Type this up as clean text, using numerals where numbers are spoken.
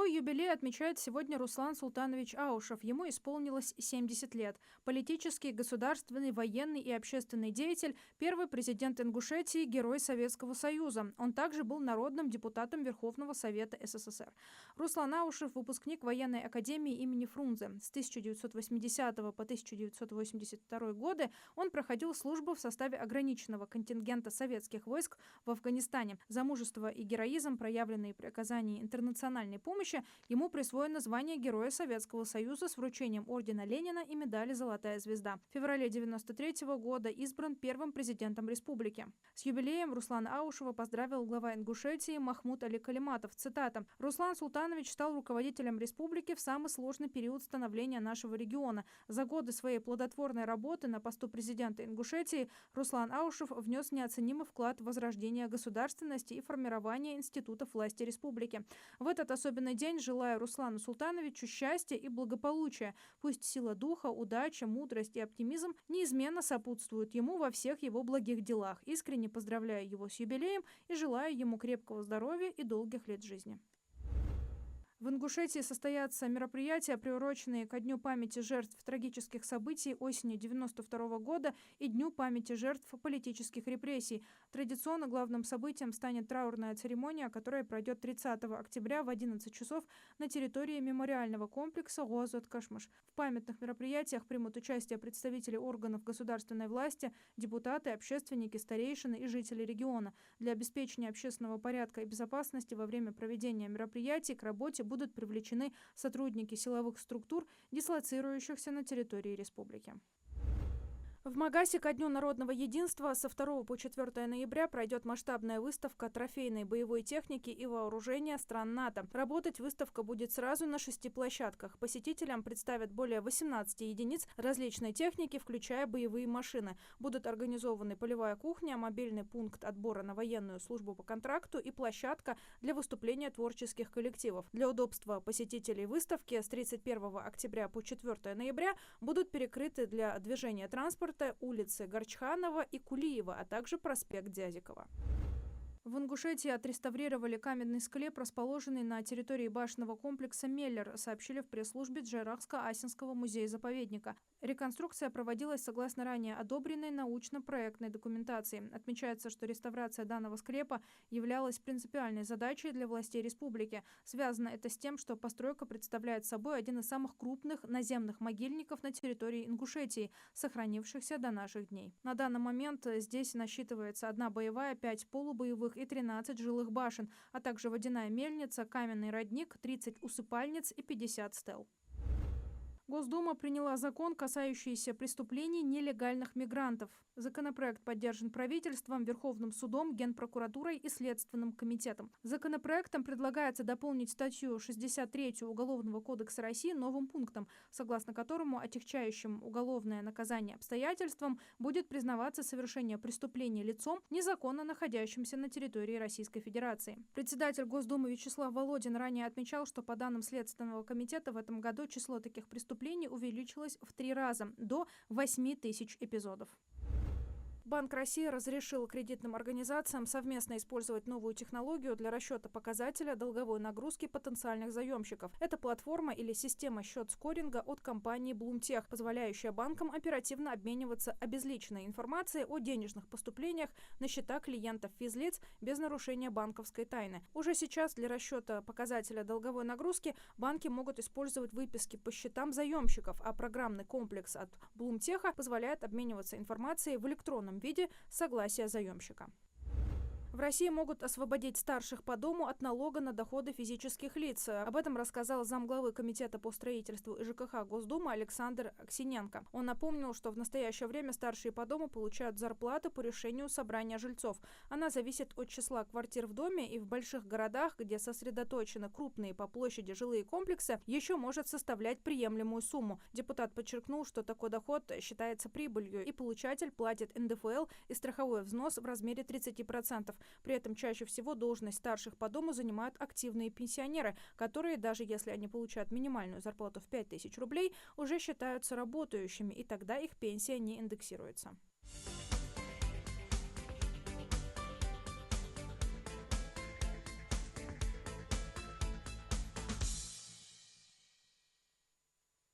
Свой юбилей отмечает сегодня Руслан Султанович Аушев. Ему исполнилось 70 лет. Политический, государственный, военный и общественный деятель, первый президент Ингушетии, герой Советского Союза. Он также был народным депутатом Верховного Совета СССР. Руслан Аушев – выпускник военной академии имени Фрунзе. С 1980 по 1982 годы он проходил службу в составе ограниченного контингента советских войск в Афганистане. За мужество и героизм, проявленные при оказании интернациональной помощи, ему присвоено звание Героя Советского Союза с вручением ордена Ленина и медали «Золотая звезда». В феврале 1993 года избран первым президентом республики. С юбилеем Руслана Аушева поздравил глава Ингушетии Махмуд Али Калиматов. Цитата: «Руслан Султанович стал руководителем республики в самый сложный период становления нашего региона. За годы своей плодотворной работы на посту президента Ингушетии Руслан Аушев внес неоценимый вклад в возрождение государственности и формирование институтов власти республики. В этот особенный день желаю Руслану Султановичу счастья и благополучия. Пусть сила духа, удача, мудрость и оптимизм неизменно сопутствуют ему во всех его благих делах. Искренне поздравляю его с юбилеем и желаю ему крепкого здоровья и долгих лет жизни». В Ингушетии состоятся мероприятия, приуроченные ко Дню памяти жертв трагических событий осенью 1992 года и Дню памяти жертв политических репрессий. Традиционно главным событием станет траурная церемония, которая пройдет 30 октября в 11 часов на территории мемориального комплекса Гуазот-Кашмыш. В памятных мероприятиях примут участие представители органов государственной власти, депутаты, общественники, старейшины и жители региона. Для обеспечения общественного порядка и безопасности во время проведения мероприятий к работе будут привлечены сотрудники силовых структур, дислоцирующихся на территории республики. В Магасе ко Дню народного единства со 2 по 4 ноября пройдет масштабная выставка трофейной боевой техники и вооружения стран НАТО. Работать выставка будет сразу на 6 площадках. Посетителям представят более 18 единиц различной техники, включая боевые машины. Будут организованы полевая кухня, мобильный пункт отбора на военную службу по контракту и площадка для выступления творческих коллективов. Для удобства посетителей выставки с 31 октября по 4 ноября будут перекрыты для движения транспорта улицы Горчханова и Кулиева, а также проспект Дязикова. В Ингушетии отреставрировали каменный склеп, расположенный на территории башенного комплекса «Меллер», сообщили в пресс-службе Джайрахско-Асинского музея-заповедника. Реконструкция проводилась согласно ранее одобренной научно-проектной документации. Отмечается, что реставрация данного склепа являлась принципиальной задачей для властей республики. Связано это с тем, что постройка представляет собой один из самых крупных наземных могильников на территории Ингушетии, сохранившихся до наших дней. На данный момент здесь насчитывается 1 боевая, 5 полубоевых и 13 жилых башен, а также водяная мельница, каменный родник, 30 усыпальниц и 50 стел. Госдума приняла закон, касающийся преступлений нелегальных мигрантов. Законопроект поддержан правительством, Верховным судом, Генпрокуратурой и Следственным комитетом. Законопроектом предлагается дополнить статью 63 Уголовного кодекса России новым пунктом, согласно которому отягчающим уголовное наказание обстоятельством будет признаваться совершение преступления лицом, незаконно находящимся на территории Российской Федерации. Председатель Госдумы Вячеслав Володин ранее отмечал, что по данным Следственного комитета в этом году число таких преступлений увеличилось в 3 раза, до 8 тысяч эпизодов. Банк России разрешил кредитным организациям совместно использовать новую технологию для расчета показателя долговой нагрузки потенциальных заемщиков. Это платформа или система счет-скоринга от компании Bloomtech, позволяющая банкам оперативно обмениваться обезличенной информацией о денежных поступлениях на счета клиентов физлиц без нарушения банковской тайны. Уже сейчас для расчета показателя долговой нагрузки банки могут использовать выписки по счетам заемщиков, а программный комплекс от Bloomtech позволяет обмениваться информацией в электронном виде согласия заемщика. В России могут освободить старших по дому от налога на доходы физических лиц. Об этом рассказал замглавы Комитета по строительству и ЖКХ Госдумы Александр Аксененко. Он напомнил, что в настоящее время старшие по дому получают зарплату по решению собрания жильцов. Она зависит от числа квартир в доме, и в больших городах, где сосредоточены крупные по площади жилые комплексы, еще может составлять приемлемую сумму. Депутат подчеркнул, что такой доход считается прибылью, и получатель платит НДФЛ и страховой взнос в размере 30%. При этом чаще всего должность старших по дому занимают активные пенсионеры, которые, даже если они получают минимальную зарплату в 5000 рублей, уже считаются работающими, и тогда их пенсия не индексируется.